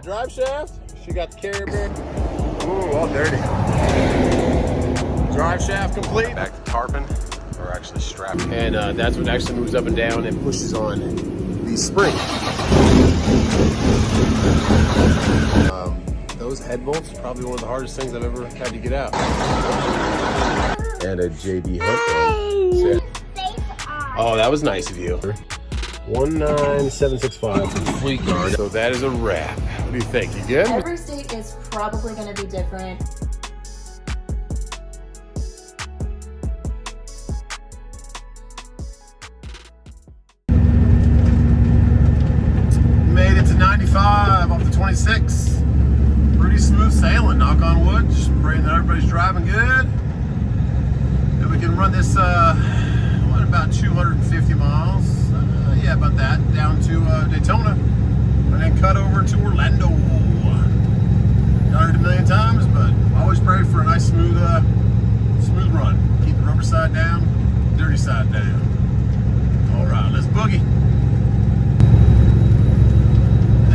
Drive shaft. She got the carrier bearing. Ooh, all dirty. Drive shaft complete. Back to tarping, or actually strapping. And that's what actually moves up and down and pushes on the spring. Those head bolts are probably one of the hardest things I've ever had to get out. And a JB Hunt one. Oh, that was nice of you. 19765 from Fleet Guard. So that is a wrap. What do you think? You good? Every state is probably going to be different. Made it to 95 off the 26. Pretty smooth sailing, knock on wood. Just praying that everybody's driving good. And we can run this, what, about 250 miles? Yeah, about that. Down to Daytona. And then cut over to Orlando. Done it a million times, but always pray for a nice smooth run. Keep the rubber side down, dirty side down. All right, let's boogie.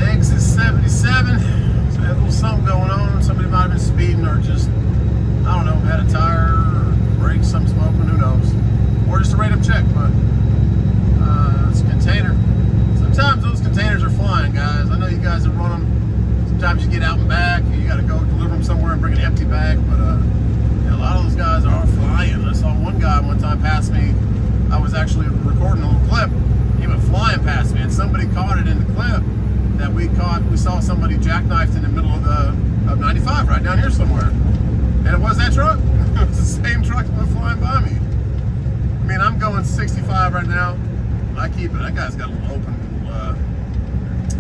Exit 77. So had a little something going on. Somebody might have been speeding or just, I don't know, had a tire or brakes, some smoking, who knows. Or just a random check, but it's a container. Sometimes those containers are flying, guys. I know you guys have run them. Sometimes you get out and back, you got to go deliver them somewhere and bring an empty bag, but yeah, a lot of those guys are flying. I saw one guy one time pass me. I was actually recording a little clip. He went flying past me, and somebody caught it in the clip that we caught. We saw somebody jackknifed in the middle of 95 right down here somewhere. And it was that truck. It was the same truck that went flying by me. I mean, I'm going 65 right now. I keep it. That guy's got a little open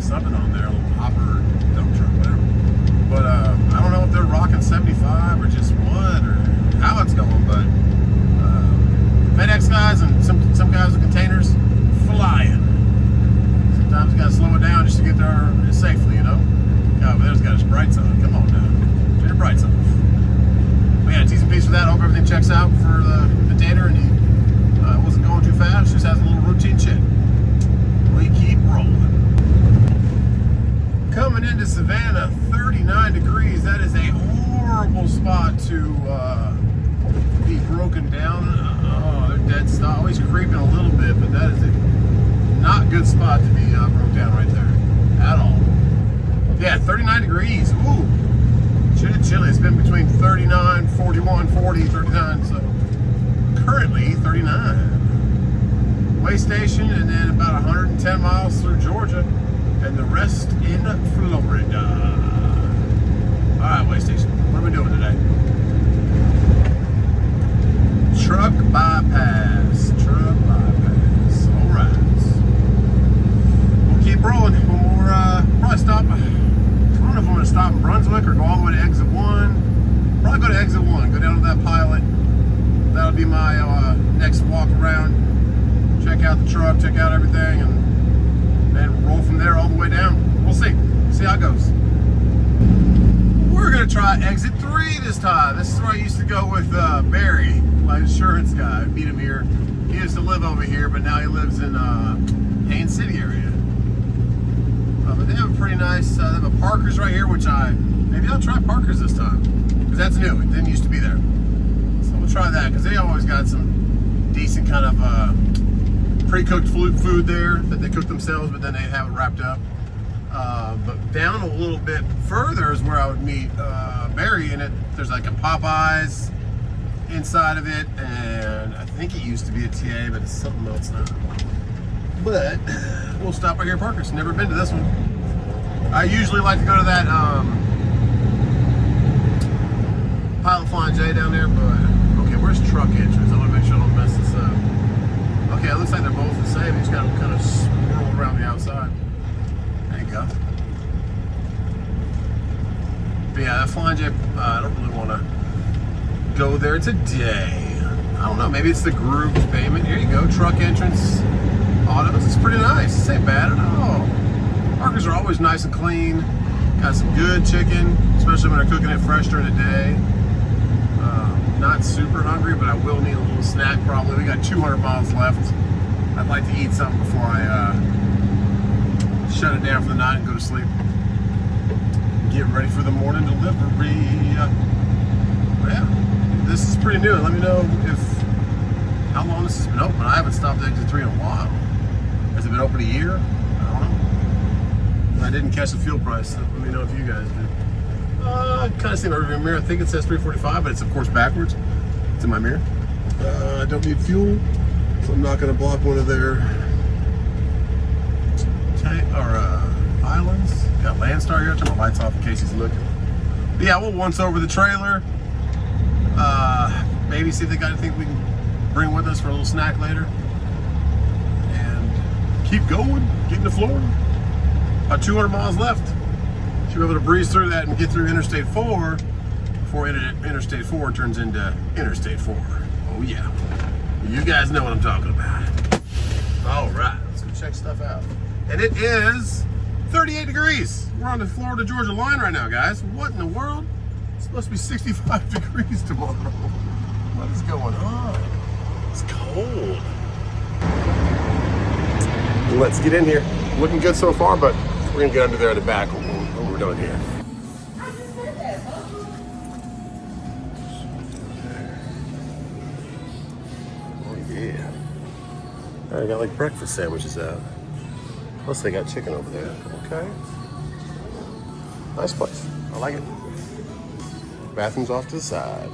something on there, a little hopper, dump truck, whatever. But I don't know if they're rocking 75 or just what or how it's going. But FedEx guys and some guys with containers flying. Sometimes you gotta slow it down just to get there safely, you know. God, but there's got his brights on. Come on now, turn your brights off. But yeah, T's and P's for that. Hope everything checks out for the container and he wasn't going too fast. Just has a little routine check. We keep rolling. Coming into Savannah, 39 degrees. That is a horrible spot to be broken down. Oh, they're dead stop. Always creeping a little bit, but that is a not good spot to be broke down right there at all. Yeah, 39 degrees. Ooh, chilly. It's been between 39, 41, 40, 39. So currently 39. Way station, and then about 110 miles through Georgia. And the rest in Florida. All right, way station. What are we doing today? Truck bypass. Truck bypass. All right. We'll keep rolling. We'll probably stop. I don't know if I'm going to stop in Brunswick or go all the way to exit 1. Probably go to exit 1. Go down to that pilot. That'll be my next walk around. Check out the truck. Check out everything, and roll from there all the way down. We'll see. See how it goes. We're gonna try exit 3 this time. This is where I used to go with Barry, my insurance guy. I meet him here. He used to live over here, but now he lives in Haines City area. But they have a pretty nice. They have a Parker's right here, which maybe I'll try Parker's this time because that's new. It didn't used to be there. So we'll try that because they always got some decent kind of pre-cooked food there that they cook themselves, but then they have it wrapped up. But down a little bit further is where I would meet Barry, and there's like a Popeyes inside of it, and I think it used to be a TA, but it's something else now. But we'll stop right here at Parker's. Never been to this one. I usually like to go to that Pilot Flying J down there, but okay, where's truck entrance? I want to make sure I don't mess this up. Okay, it looks like they're both the same. You just gotta kind of swirl around the outside. There you go. But yeah, that Flying J, I don't really want to go there today. I don't know, maybe it's the grouped payment. Here you go, truck entrance, autos. It's pretty nice. This ain't bad at all. Parkers are always nice and clean. Got some good chicken, especially when they're cooking it fresh during the day. Not super hungry, but I will need a little snack probably. We got 200 miles left. I'd like to eat something before I shut it down for the night and go to sleep. Get ready for the morning delivery. Yeah, this is pretty new. Let me know how long this has been open. I haven't stopped at Exit 3 in a while. Has it been open a year? I don't know. I didn't catch the fuel price. So let me know if you guys did. I kind of see my rearview mirror. I think it says 345, but it's of course backwards. It's in my mirror. I don't need fuel, so I'm not going to block one of their islands. Got Landstar here. Turn my lights off in case he's looking. But yeah, we'll once over the trailer. Maybe see if they got anything we can bring with us for a little snack later. And keep going, getting to Florida. About 200 miles left. Should be able to breeze through that and get through Interstate 4 before Interstate 4 turns into Interstate 4. Oh yeah. You guys know what I'm talking about. All right, let's go check stuff out. And it is 38 degrees. We're on the Florida-Georgia line right now, guys. What in the world? It's supposed to be 65 degrees tomorrow. What is going on? It's cold. Let's get in here. Looking good so far, but we're gonna get under there in the back when we're done here. Oh yeah. I got like breakfast sandwiches out. Plus they got chicken over there. Okay. Nice place. I like it. Bathroom's off to the side.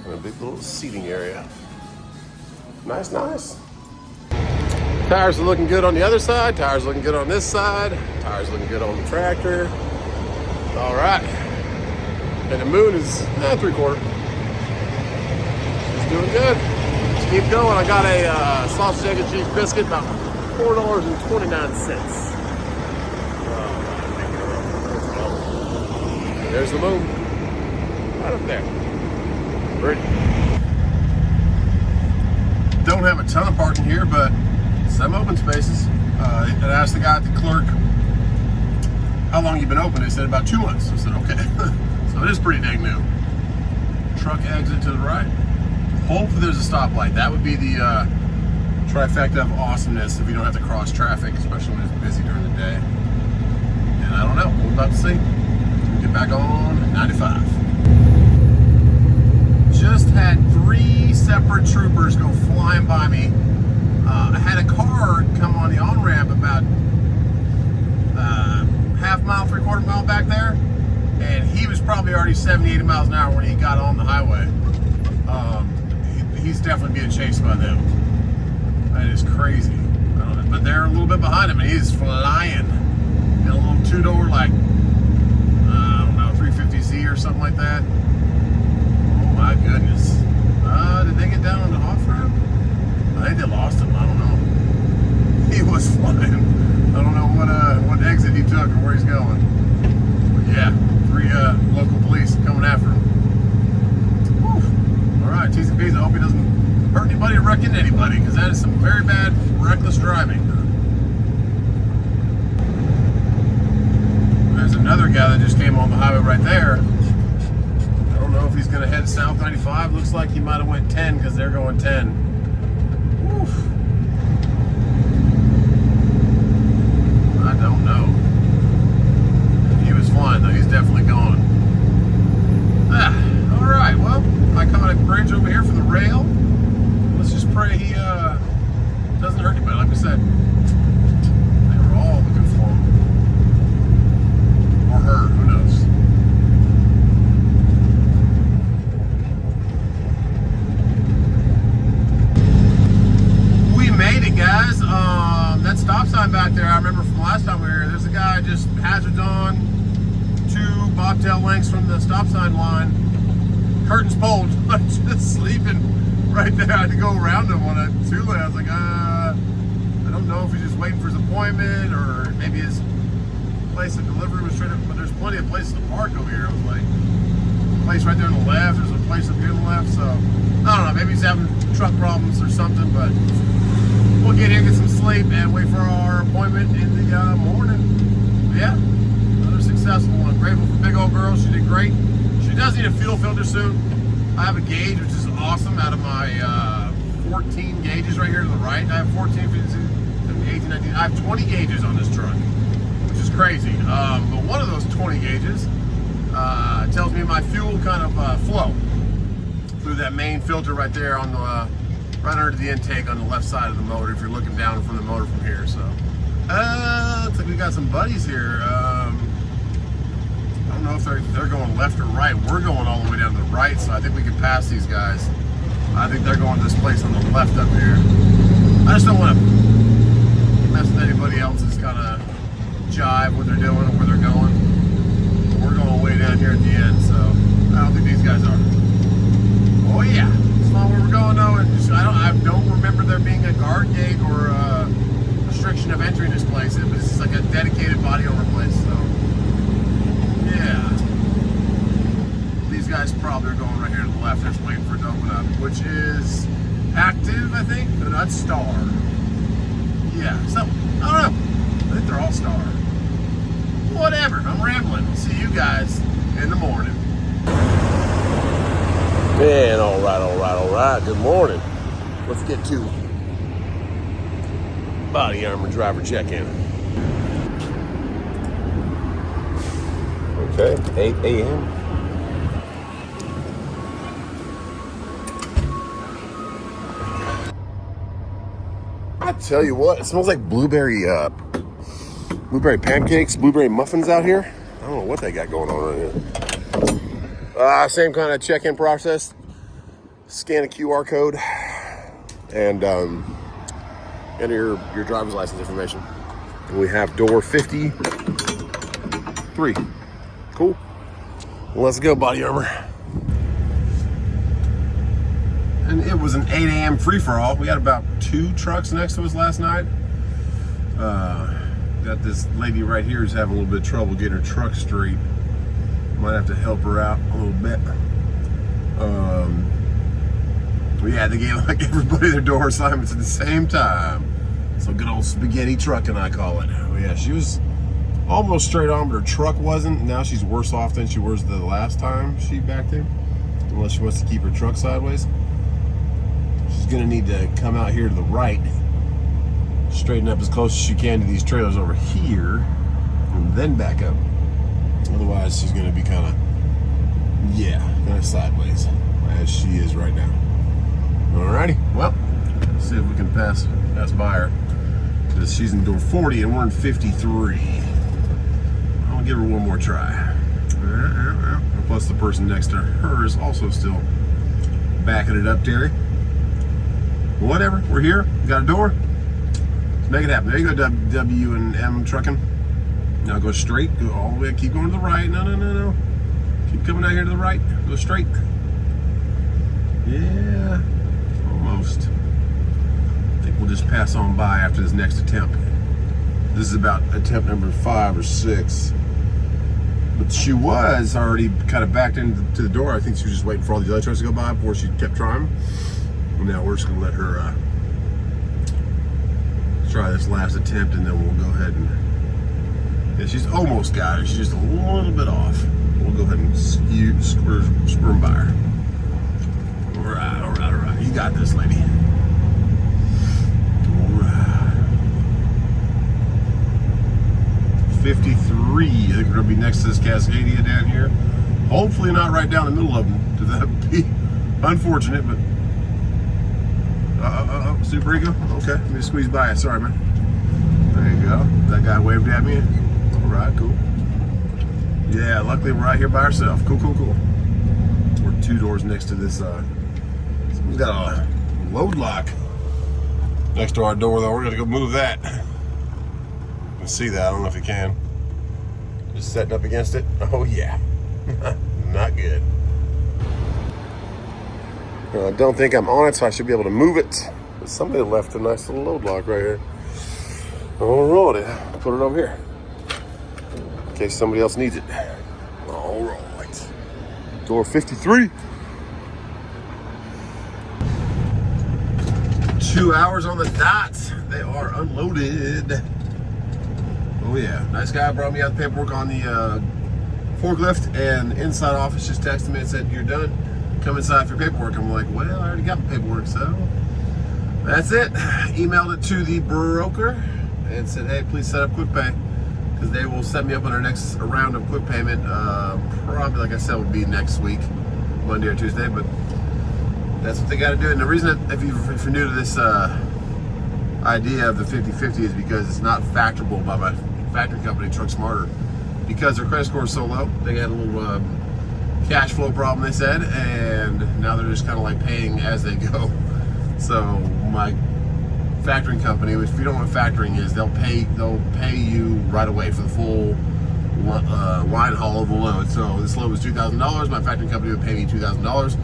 And a big little seating area. Nice, nice. Tires are looking good on the other side. Tires looking good on this side. Tires looking good on the tractor. All right. And the moon is 3/4. It's doing good. Let's keep going. I got a sausage, egg, and cheese biscuit, about $4.29. And there's the moon. Right up there. Pretty. Don't have a ton of parking here, but some open spaces. I asked the guy at the clerk how long you've been open. They said about 2 months. I said, okay. So it is pretty dang new. Truck exit to the right. Hopefully there's a stoplight. That would be the trifecta of awesomeness if you don't have to cross traffic, especially when it's busy during the day. And I don't know. We're about to see. We'll get back on 95. Just had 3 separate troopers go flying by me. I had a car come on the on-ramp about half mile, 3/4 mile back there, and he was probably already 70, 80 miles an hour when he got on the highway. He's definitely being chased by them. That is crazy. I don't know, but they're a little bit behind him, and he's flying in a little 2-door, like, I don't know, 350Z or something like that. Oh my goodness. Did they get down on the off-ramp? I think they lost him. I don't know. He was flying. I don't know what exit he took or where he's going. But yeah, 3 local police coming after him. Whew. All right, T's and P's. I hope he doesn't hurt anybody or wreck into anybody, because that is some very bad, reckless driving. There's another guy that just came on the highway right there. I don't know if he's going to head south 95. Looks like he might have went 10 because they're going 10. Oof. I don't know. He was flying though. He's definitely gone. All right. Well, iconic bridge over here for the rail. Let's just pray he doesn't hurt anybody. Like we said, they were all looking for him or her. Who knows? Guys, that stop sign back there, I remember from last time we were here, there's a guy just hazards on 2 bobtail lengths from the stop sign line, curtains pulled, just sleeping right there. I had to go around him on a 2-lane. I was like, I don't know if he's just waiting for his appointment or maybe his place of delivery was trying to, but there's plenty of places to park over here. It was like a place right there on the left, there's a place up here on the left, so I don't know, maybe he's having truck problems or something, but we'll get here, get some sleep, and wait for our appointment in the morning. But yeah, another successful one. Grateful for big old girl. She did great. She does need a fuel filter soon. I have a gauge, which is awesome, out of my 14 gauges right here to the right. I have 14, 15, 18, 19. I have 20 gauges on this truck, which is crazy. But one of those 20 gauges tells me my fuel kind of flow through that main filter right there on the right under the intake on the left side of the motor. If you're looking down from the motor from here, so looks like we got some buddies here. I don't know if they're going left or right. We're going all the way down to the right, so I think we can pass these guys. I think they're going to this place on the left up here. I just don't want to mess with anybody else's kind of jive, what they're doing or where they're going. We're going way down here at the end, so I don't think these guys are. Oh yeah, it's not where we're going though. And just, I don't remember there being a guard gate or a restriction of entering this place. But it's just like a dedicated body armor place. So yeah, these guys probably are going right here to the left. They're just waiting for it to open up, which is active, I think. No, that's star. Yeah, so I don't know. I think they're all star. Whatever. I'm rambling. See you guys in the morning. Man, all right. Good morning. Let's get to body armor driver check-in. Okay, 8 a.m. I tell you what, it smells like blueberry pancakes, blueberry muffins out here. I don't know what they got going on right here. Same kind of check-in process. Scan a QR code and enter your driver's license information. And we have door 53. Cool. Well, let's go, body armor. And it was an 8 a.m. free-for-all. We had about 2 trucks next to us last night. Got this lady right here who's having a little bit of trouble getting her truck straight. Might have to help her out a little bit. But yeah, they gave like everybody their door assignments at the same time. So good old spaghetti trucking, I call it. Oh yeah, she was almost straight on, but her truck wasn't. Now she's worse off than she was the last time she backed in. Unless she wants to keep her truck sideways. She's gonna need to come out here to the right, straighten up as close as she can to these trailers over here, and then back up. Otherwise, she's gonna be kind of sideways, as she is right now. Alrighty, well, let's see if we can pass by her, because she's in door 40 and we're in 53. I'll give her one more try. Plus the person next to her is also still backing it up, Terry. Whatever, we're here, we got a door. Let's make it happen. There you go, W&M trucking. Now go straight, go all the way, keep going to the right. No. Keep coming out here to the right, go straight. Yeah, almost. I think we'll just pass on by after this next attempt. This is about attempt number 5 or 6. But she was already kind of backed into the door. I think she was just waiting for all these other trucks to go by before she kept trying. And now we're just gonna let her try this last attempt, and then we'll go ahead and, yeah, she's almost got it. She's just a little bit off. We'll go ahead and squirm by her. All right. You got this, lady. All right. 53. I think we're gonna be next to this Cascadia down here. Hopefully not right down the middle of them. That would be unfortunate, but Super Ego? Okay, let me squeeze by it. Sorry, man. There you go. That guy waved at me. All right, cool. Yeah, luckily we're right here by ourselves. Cool. We're 2 doors next to this. We've got a load lock next to our door, though. We're gonna go move that. You can see that. I don't know if you can. Just setting up against it. Oh yeah, not good. I don't think I'm on it, so I should be able to move it. But somebody left a nice little load lock right here. All right, put it over here in case somebody else needs it. All right, door 53. 2 hours on the dot. They are unloaded. Oh yeah, nice guy brought me out the paperwork on the forklift, and inside office just texted me and said, "You're done. Come inside for your paperwork." I'm like, well, I already got my paperwork, so that's it. Emailed it to the broker and said, hey, please set up quick pay. because they will set me up on their next round of quick payment. Probably, like I said, will be next week, Monday or Tuesday, but that's what they got to do. And the reason that, if you're new to this idea of the 50/50 is because it's not factorable by my factoring company, Truck Smarter, because their credit score is so low. They had a little cash flow problem, they said, and now they're just kind of like paying as they go. So my factoring company, if you don't know what factoring is, they'll pay you right away for the full line haul of the load. So this load was $2,000. My factoring company would pay me $2,000.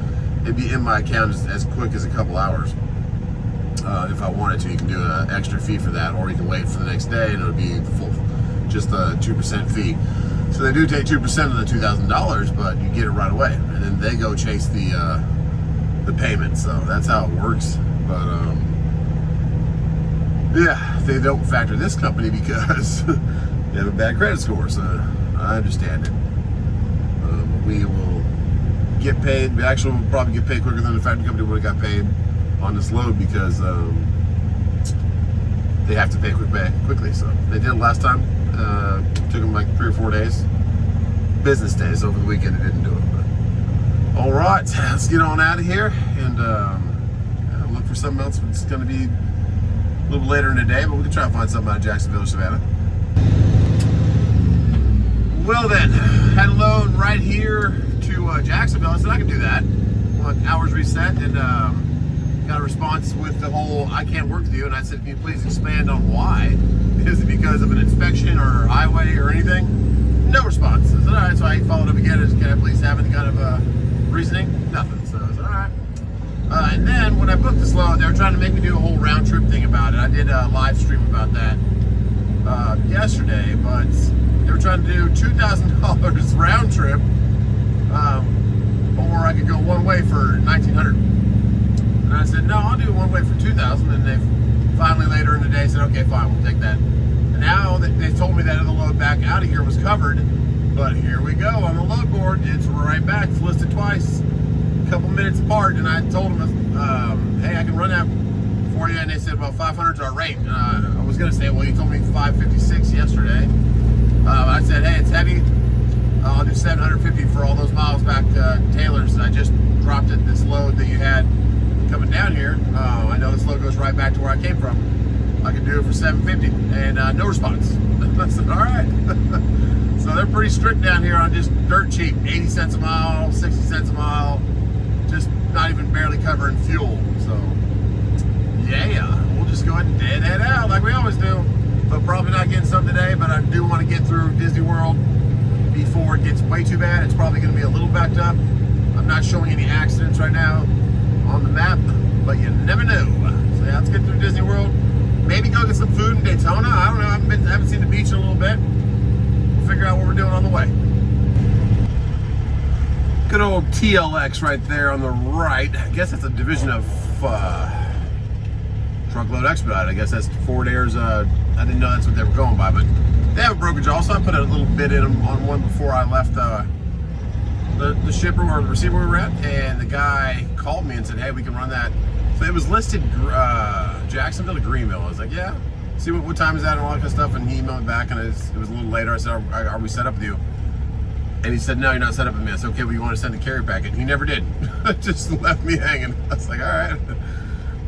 It'd be in my account as quick as a couple hours. If I wanted to, you can do an extra fee for that, or you can wait for the next day and it'll be the full, just a 2% fee. So they do take 2% of the $2,000, but you get it right away, and then they go chase the payment. So that's how it works. But yeah, they don't factor this company because they have a bad credit score. So I understand it. We will get paid. We actually will probably get paid quicker than the factoring company would have got paid on this load, because they have to pay quickly. So they did it last time. Took them like 3 or 4 days, business days. Over the weekend they didn't do it. But all right, let's get on out of here and look for something else. It's going to be a little later in the day, but we can try to find something out of Jacksonville or Savannah. Well then, had a load right here to Jacksonville. I said I could do that. Want hours reset, and got a response with the whole "I can't work with you," and I said, "Can you please expand on why? Is it because of an inspection or highway or anything?" No response. I said, all right. So I followed up again. Can I please have any kind of reasoning? Nothing. So I said, all right. And then when I booked this load, they were trying to make me do a whole round trip thing about it. I did a live stream about that yesterday, but they were trying to do $2,000 round trip, or I could go one way for $1,900. And I said, no, I'll do one way for $2,000. And they finally later in the day said, okay, fine, we'll take that. And now they told me that the load back out of here was covered, but here we go on the load board. It's right back. It's listed twice, a couple minutes apart. And I told them, hey, I can run that for you. And they said, well, 500 is our rate. I was gonna say, well, you told me 556 yesterday. I said, hey, it's heavy. I'll do 750 for all those miles back to Taylor's. I just dropped it, this load that you had coming down here. I know this load goes right back to where I came from. I can do it for 750, and no response. I said, all right. So they're pretty strict down here on just dirt cheap, 80 cents a mile, 60 cents a mile, just not even barely covering fuel. So yeah, we'll just go ahead and dead head out like we always do. But probably not getting some today, but I do want to get through Disney World before it gets way too bad. It's probably going to be a little backed up. I'm not showing any accidents right now on the map, but you never know. So yeah, let's get through Disney World. Maybe go get some food in Daytona. I don't know. I haven't seen the beach in a little bit. We'll figure out what we're doing on the way. Good old TLX right there on the right. I guess that's a division of Truckload Expedite. I guess that's Forward Air's. I didn't know that's what they were going by, but they have a brokerage also. I put a little bit in them on one before I left the shipper or the receiver we were at, and the guy called me and said, hey, we can run that. So it was listed Jacksonville to Greenville. I was like, yeah. See what time is that and all that kind of stuff. And he emailed me back, and it was a little later. I said, are we set up with you? And he said, no, you're not set up with me. I said, okay, well, you want to send the carry packet? He never did. Just left me hanging. I was like, all right.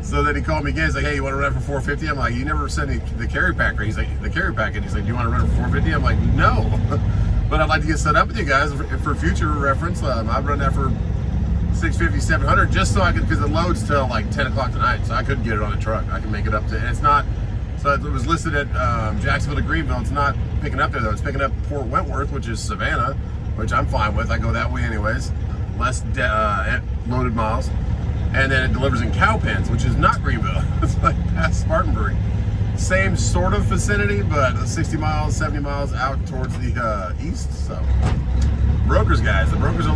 So then he called me again. He's like, hey, you want to run it for $450? I'm like, you never sent me the carry packet. He's like, the carry packet. He's like, do you want to run it for $450? I'm like, no. But I'd like to get set up with you guys for future reference. I'd run that for $650, $700 just so I could, because it loads till like 10 o'clock tonight. So I couldn't get it on the truck. I can make it up to, and it's not, so it was listed at Jacksonville to Greenville. It's not picking up there though. It's picking up Port Wentworth, which is Savannah, which I'm fine with. I go that way anyways. Less loaded miles. And then it delivers in Cowpens, which is not Greenville. It's like past Spartanburg. Same sort of vicinity, but 60 miles, 70 miles out towards the east. So, brokers, guys, the brokers are a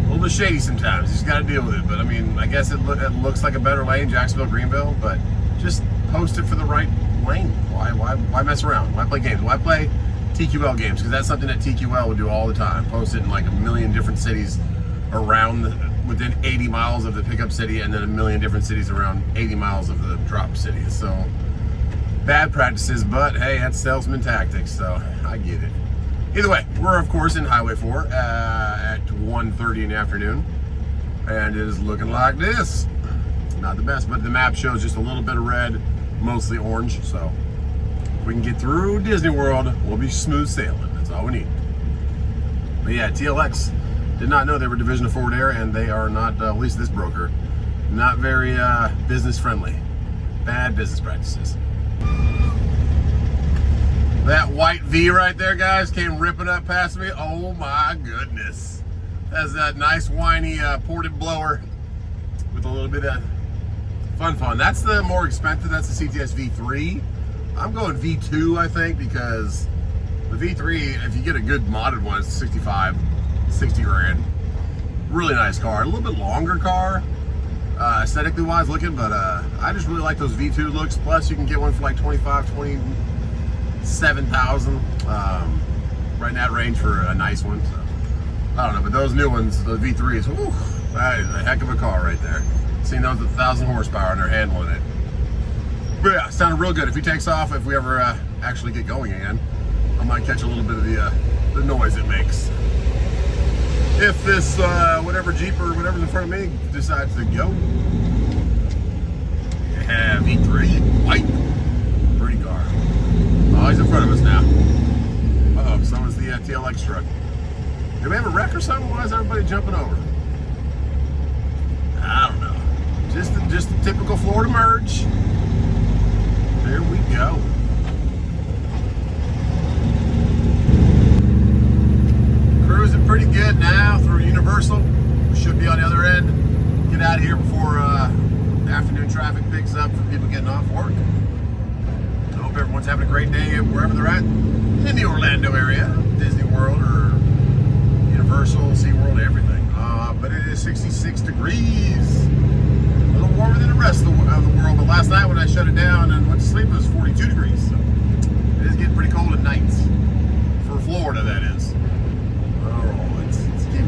little bit shady sometimes. You just got to deal with it. But I mean, I guess it looks like a better lane, Jacksonville, Greenville. But just post it for the right lane. Why mess around? Why play games? Why play TQL games? Because that's something that TQL would do all the time. Post it in like a million different cities around within 80 miles of the pickup city, and then a million different cities around 80 miles of the drop city. So bad practices, but hey, that's salesman tactics, so I get it. Either way, we're of course in Highway 4 at 1:30 in the afternoon, and it is looking like this. Not the best, but the map shows just a little bit of red, mostly orange, so if we can get through Disney World, we'll be smooth sailing. That's all we need. But yeah, TLX, did not know they were division of Forward Air, and they are not, at least this broker, not very business friendly. Bad business practices. That white V right there, guys, came ripping up past me. Oh my goodness. That's that nice whiny ported blower with a little bit of fun. That's the more expensive. That's the CTS V3. I'm going V2, I think, because the V3, if you get a good modded one, it's 65, 60 grand. Really nice car. A little bit longer car, aesthetically wise looking, but I just really like those V2 looks. Plus, you can get one for like 25, 27,000, right in that range for a nice one. So I don't know, but those new ones, the V3s, whew, that is a heck of a car right there. Seen those with 1,000 horsepower and they're handling it. But yeah, it sounded real good. If he takes off, if we ever actually get going again, I might catch a little bit of the noise it makes. If this whatever Jeep or whatever's in front of me decides to go. Yeah, V3, white, pretty car. Oh, he's in front of us now. Uh-oh, so is the TLX truck. Do we have a wreck or something? Why is everybody jumping over? I don't know. Just a typical Florida merge. There we go. Cruising pretty good now through Universal. We should be on the other end. Get out of here before afternoon traffic picks up for people getting off work. I hope everyone's having a great day wherever they're at in the Orlando area, Disney World or Universal, SeaWorld, everything. But it is 66 degrees. A little warmer than the rest of the world, but last night when I shut it down and went to sleep, it was 42 degrees. So it is getting pretty cold at nights. For Florida, that is. Oh, let's keep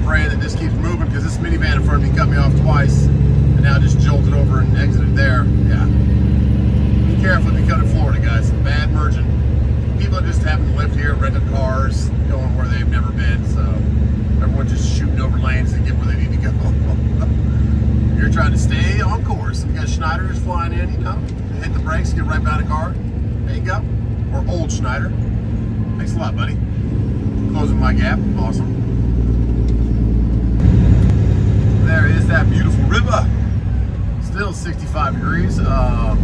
praying that this keeps moving, because this minivan in front of me cut me off twice and now just jolted over and exited there. Yeah. Be careful if you come to Florida, guys. Bad merging. People just haven't lived here, rented cars, going where they've never been, so everyone's just shooting over lanes to get where they need to go. You're trying to stay on course. We got Schneider just flying in, you know, hit the brakes, get right behind the car. There you go. Or old Schneider. Thanks a lot, buddy. Closing my gap. Awesome. There is that beautiful river. Still 65 degrees. Just a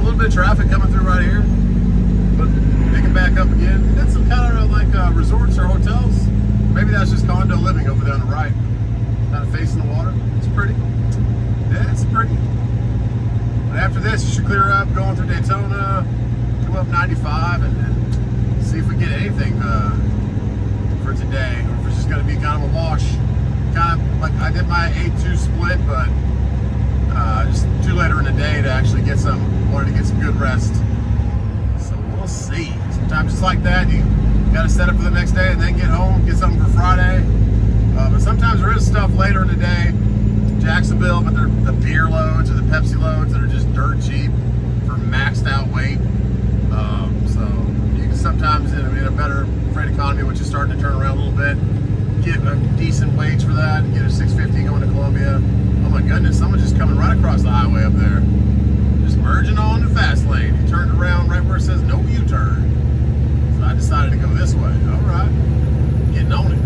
little bit of traffic coming through right here. But picking back up again. Got some kind of like resorts or hotels. Maybe that's just condo living over there on the right. Kind of facing the water. It's pretty. Yeah, it's pretty. But after this, you should clear up going through Daytona, go up 95, and then see if we get anything for today, or if it's just going to be kind of a wash. Kind of like I did my 8-2 split, but just too later in the day to actually get some. Wanted to get some good rest. So we'll see. Sometimes it's like that. You got to set up for the next day and then get home, get something for Friday. But sometimes there is stuff later in the day. Jacksonville, but they're the beer loads or the Pepsi loads that are just dirt cheap for maxed out weight. So you can sometimes in a better freight economy, which is starting to turn around a little bit, get a decent wage for that, get a 650 going to Columbia. Oh my goodness, someone's just coming right across the highway up there. Just merging on the fast lane. He turned around right where it says no U-turn. So I decided to go this way. All right, getting on it.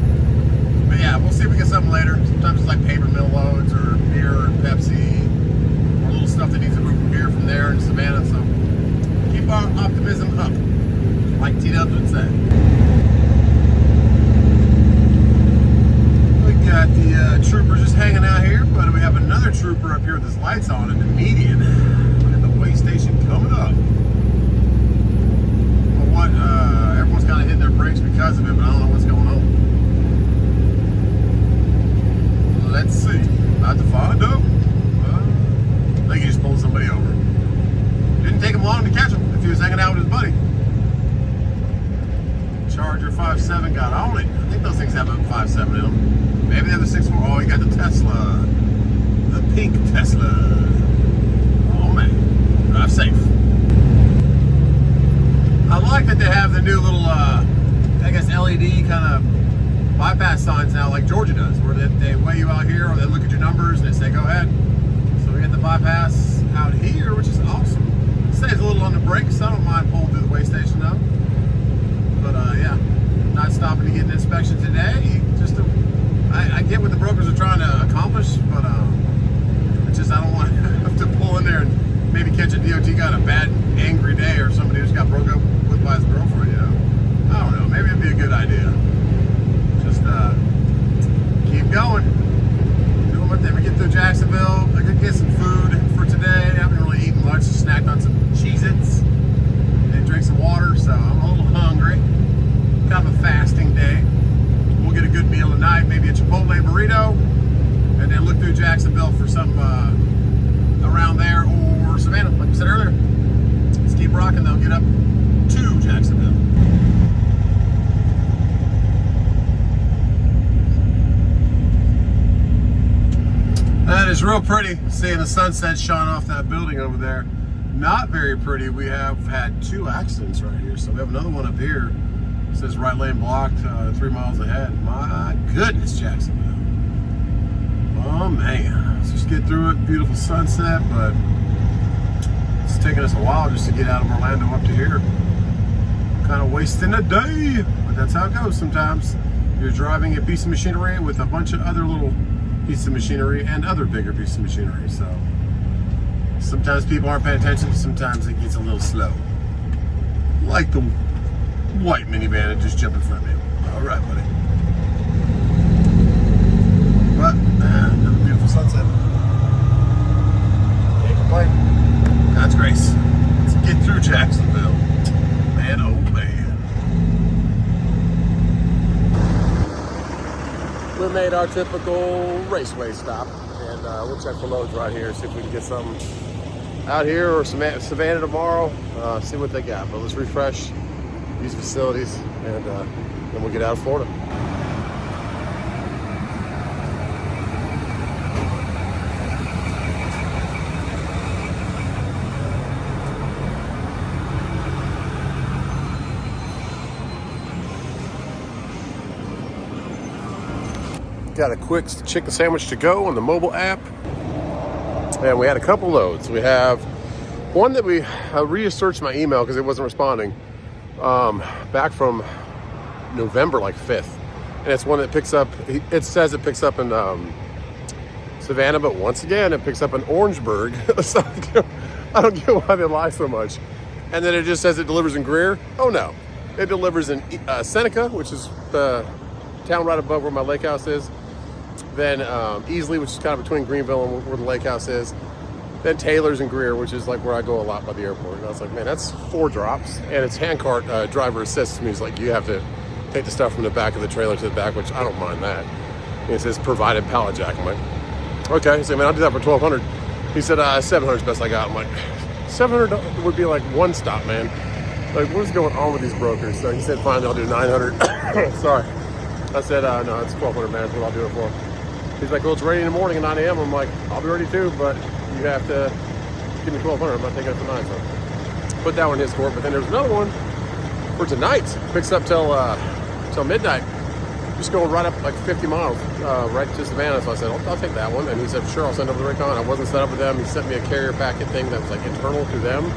But yeah, we'll see if we get something later. Sometimes it's like paper mill loads or beer or Pepsi or little stuff that needs to move from here from there in Savannah. So keep our optimism up, like T-Dubs would say. We got the troopers just hanging out here, but we have another trooper up here with his lights on in the median. Look at the way station coming up. Well, what? Everyone's kind of hitting their brakes because of it, but I don't know what's going on. Let's see. About to find out. I think he just pulled somebody over. Didn't take him long to catch him if he was hanging out with his buddy. Charger 5.7 got on it. I think those things have a 5.7 in them. Maybe they have a 6.4. Oh, he got the Tesla. The pink Tesla. Oh, man. Drive safe. I like that they have the new little, I guess, LED kind of bypass signs now, like Georgia does, where they weigh you out here, or they look at your numbers and they say, go ahead. So we get the bypass out here, which is awesome. It saves a little on the brakes. I don't mind pulling through the weigh station though. But yeah, not stopping to get an inspection today. Just I get what the brokers are trying to accomplish, but it's just I don't want to have to pull in there and maybe catch a DOT guy on a bad, angry day, or somebody who's got broke up with by his girlfriend, you know. I don't know, maybe it'd be a good idea. Just keep going. Doing my thing. We get through Jacksonville. I could get some food for today. I haven't really eaten lunch, just snacked on some Cheez-Its and drink some water, so I'm a little hungry. Kind of a fasting day. We'll get a good meal tonight, maybe a Chipotle burrito, and then look through Jacksonville for something around there, or Savannah, like I said earlier. Let's keep rocking, though. Get up to Jacksonville. That is real pretty, seeing the sunset shine off that building over there. Not very pretty. We have had 2 accidents right here, so we have another one up here. It says right lane blocked, 3 miles ahead. My goodness, Jacksonville. Oh man, let's just get through it. Beautiful sunset, but it's taking us a while just to get out of Orlando up to here. Kind of wasting a day, but that's how it goes sometimes. You're driving a piece of machinery with a bunch of other little pieces of machinery and other bigger pieces of machinery, so sometimes people aren't paying attention, sometimes it gets a little slow. Like the white minivan that just jumped in front of me. All right, buddy. But another beautiful sunset. Can't complain. God's grace. Let's get through Jacksonville. Man, oh man. We made our typical raceway stop, and we'll check for loads right here, see if we can get something out here or Savannah tomorrow. See what they got. But let's refresh these facilities, and then we'll get out of Florida. Got a quick chicken sandwich to go on the mobile app, and we had a couple loads. We have one that I researched my email because it wasn't responding. Back from November like 5th, and it's one that picks up, it says it picks up in Savannah, but once again it picks up in Orangeburg. So I don't get why they lie so much. And then it just says it delivers in Greer. Oh no, it delivers in Seneca, which is the town right above where my lake house is. Then Easley, which is kind of between Greenville and where the lake house is. Then Taylor's and Greer, which is like where I go a lot by the airport. And I was like, man, that's 4 drops. And it's handcart driver assist. Means like you have to take the stuff from the back of the trailer to the back, which I don't mind that. And it says provided pallet jack. I'm like, okay. So man, I'll do that for $1,200. He said 700 is best I got. I'm like, 700 would be like one stop, man. Like, what is going on with these brokers? So he said, fine, I'll do 900. Sorry. I said, no, it's 1,200, man. That's what I'll do it for. He's like, well, it's ready in the morning at 9 a.m. I'm like, I'll be ready too, but you have to give me 1,200. I'm not taking it for 9, so put that one in his court. But then there's another one for tonight. Picks up till midnight. Just going right up like 50 miles, right to Savannah. So I said, I'll take that one. And he said, sure, I'll send over the Raycon. I wasn't set up with them. He sent me a carrier packet thing that was like internal to them.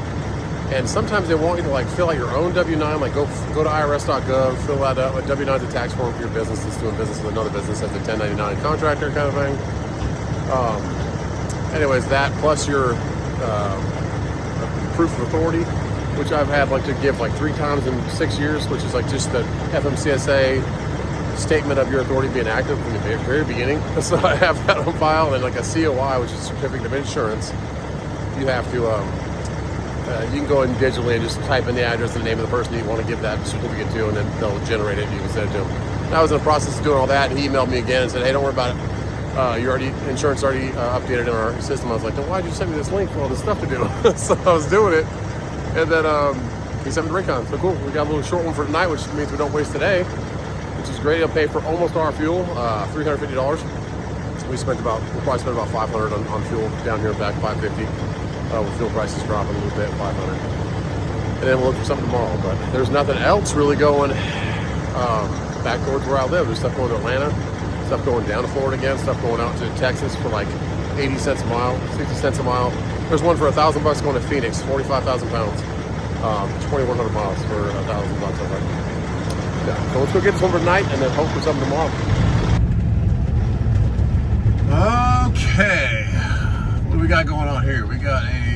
And sometimes they want you to like fill out your own W-9, like go to irs.gov, fill out a W-9 is a tax form for your business that's doing business with another business as a 1099 contractor kind of thing. Anyways, that plus your proof of authority, which I've had like to give like 3 times in 6 years, which is like just the FMCSA statement of your authority being active from the very beginning. So I have that on file, and like a COI, which is certificate of insurance. You have to you can go in digitally and just type in the address and the name of the person you want to give that certificate to, and then they'll generate it and you can send it to them. And I was in the process of doing all that, and he emailed me again and said, hey, don't worry about it. Insurance already updated in our system. I was like, then why'd you send me this link for all this stuff to do? So I was doing it, and then he sent me the Raycon. So cool, we got a little short one for tonight, which means we don't waste today, which is great. I'll pay for almost our fuel, $350. We'll probably spend about $500 on fuel down here and back, $550. With fuel prices dropping a little bit, $500. and then we'll look for something tomorrow. But there's nothing else really going back towards where I live. There's stuff going to Atlanta, stuff going down to Florida again, stuff going out to Texas for like 80 cents a mile, 60 cents a mile. There's one for $1,000 going to Phoenix, 45,000 pounds, 2,100 miles for $1,000. I think. Yeah. So let's go get this one for tonight, and then hope for something tomorrow. Okay, what do we got going on here? We got a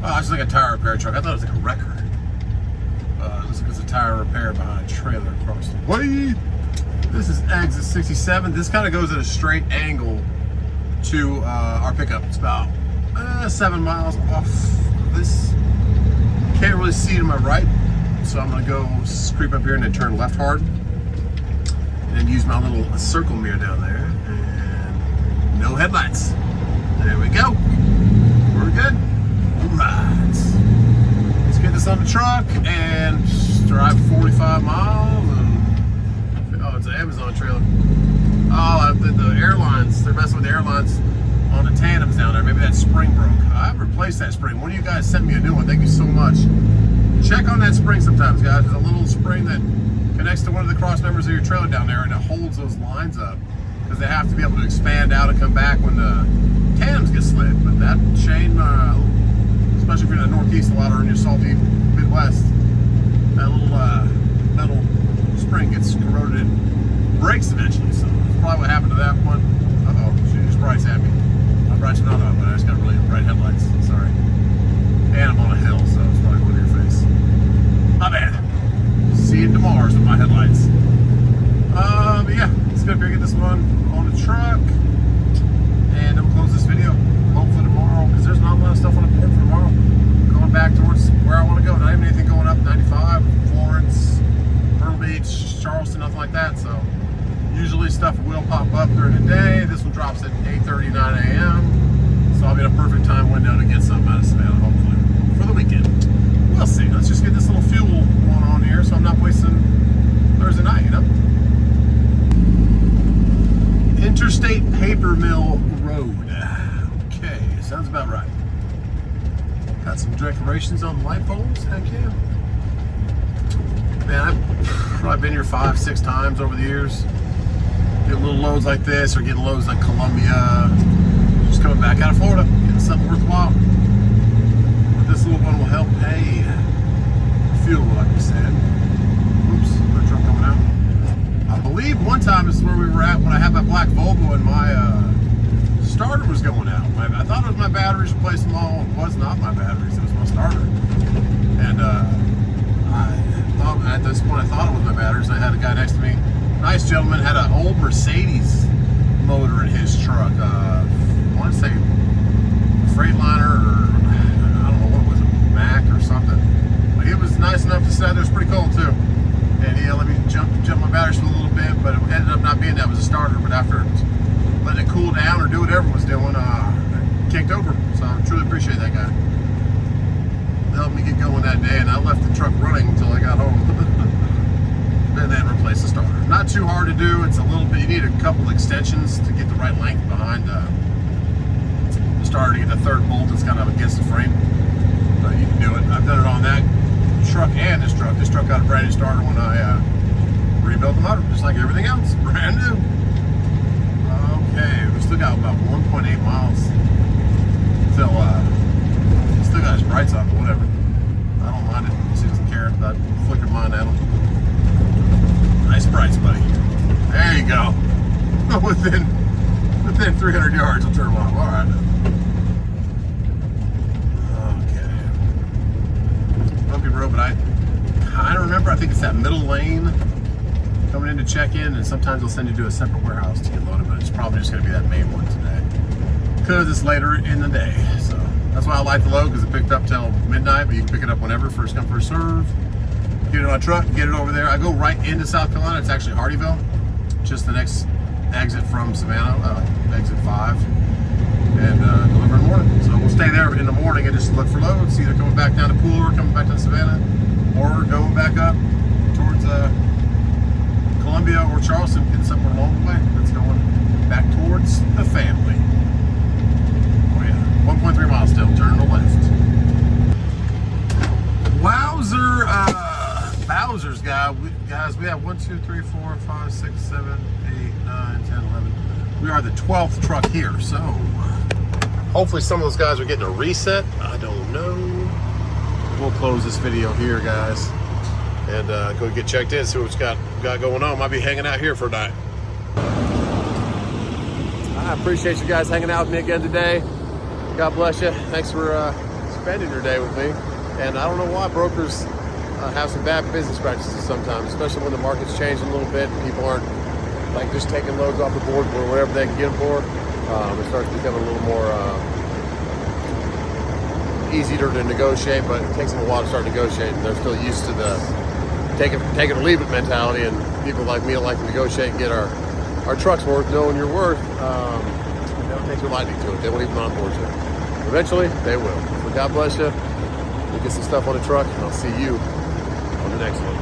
oh, it's like a tire repair truck. I thought it was like a wrecker. Looks like it's a tire repair behind a trailer across the way. This is exit 67. This kind of goes at a straight angle to our pickup. It's about 7 miles off this. Can't really see to my right, so I'm gonna go creep up here and then turn left hard, and then use my little circle mirror down there, and no headlights. There we go. We're good. All right. Let's get this on the truck and drive 45 miles. And, oh, it's an Amazon trailer. Oh, the airlines, they're messing with the airlines on the tandems down there. Maybe that spring broke. I've replaced that spring. One of you guys sent me a new one. Thank you so much. Check on that spring sometimes, guys. There's a little spring that connects to one of the cross members of your trailer down there, and it holds those lines up because they have to be able to expand out and come back when the tandems get slid. But that chain, especially if you're in the Northeast a lot or in your salty Midwest, that little metal spring gets corroded and breaks eventually. So that's probably what happened to that one. Uh-oh, she's bright at me. My bright's not on, but I just got really bright headlights. Sorry. And I'm on a hill, so it's probably going to your face. My bad. Seeing to Mars with my headlights. But yeah, let's go get this one on the truck, and then we'll close this video. Hopefully tomorrow, because there's not a lot of stuff on the board for tomorrow. Going back towards where I want to go. Not even anything going up 95, Florence, Myrtle Beach, Charleston, nothing like that. So usually stuff will pop up during the day. This one drops at 8:30, 9 a.m. So I'll be in a perfect time window to get something out of Savannah, hopefully, for the weekend. We'll see. Let's just get this little fuel one on here so I'm not wasting Thursday night, you know? Interstate Paper Mill Road. Okay, sounds about right. Got some decorations on the light poles. Heck yeah. Man, I've probably been here 5-6 times over the years. Getting little loads like this, or getting loads like Columbia. Just coming back out of Florida, getting something worthwhile. But this little one will help pay fuel, like we said. Oops, another truck coming out. I believe one time this is where we were at when I had my black Volvo and my starter was going out. I thought it was my batteries, replaced them all. It was not my batteries, it was my starter. And I thought, at this point, I thought it was my batteries. I had a guy next to me, nice gentleman, had an old Mercedes motor in his truck. I want to say Freightliner, or I don't know what it was, a Mac or something. But he was nice enough to say it was pretty cool too. And he let me jump my batteries for a little bit, but it ended up not being that. It was a starter, but after letting it cool down or do whatever it was doing, it kicked over. So I truly appreciate that guy. It helped me get going that day, and I left the truck running until I got home. And then replace the starter. Not too hard to do. It's a little bit, you need a couple extensions to get the right length behind the starter to get the third bolt that's kind of against the frame. But you can do it. I've done it on that truck and this truck. This truck got a brand new starter when I rebuilt the motor, just like everything else. Brand new. Okay, we still got about 1.8 miles till still got his brights on, but whatever. I don't mind it. He doesn't care. I flickered mine at him. Nice brights, buddy. There you go. within 300 yards, I'll turn them off. All right. Okay. Bumpy road, but I kind of remember. I think it's that middle lane coming in to check in, and sometimes they'll send you to a separate warehouse to get loaded, but it's probably just going to be that main one today because it's later in the day. So that's why I like the load, because it picked up till midnight, but you can pick it up whenever, first come, first serve. Get it on a truck, get it over there. I go right into South Carolina. It's actually Hardyville, just the next exit from Savannah, exit 5, and deliver in the morning. So we'll stay there in the morning and just look for loads, either coming back down to Pool or coming back down to Savannah, or going back up towards Columbia or Charleston, getting somewhere along the way that's going back towards the family. Oh yeah, 1.3 miles still, turn to the left. Wowzer, Bowser's guys, we have 1, 2, 3, 4, 5, 6, 7, 8, 9, 10, 11. We are the 12th truck here, so hopefully some of those guys are getting a reset. I don't know. We'll close this video here, guys, and go get checked in, see what we got going on. Might be hanging out here for a night. I appreciate you guys hanging out with me again today. God bless you. Thanks for spending your day with me. And I don't know why brokers have some bad business practices sometimes, especially when the market's changing a little bit and people aren't like just taking loads off the board for whatever they can get them for. It starts becoming a little more easier to negotiate, but it takes them a while to start negotiating. They're still used to the take it or leave it mentality, and people like me don't like to negotiate and get our trucks worth knowing your worth. They don't take their lightning to it. They won't even onboard you. Eventually, they will. So God bless you. We'll get some stuff on the truck, and I'll see you on the next one.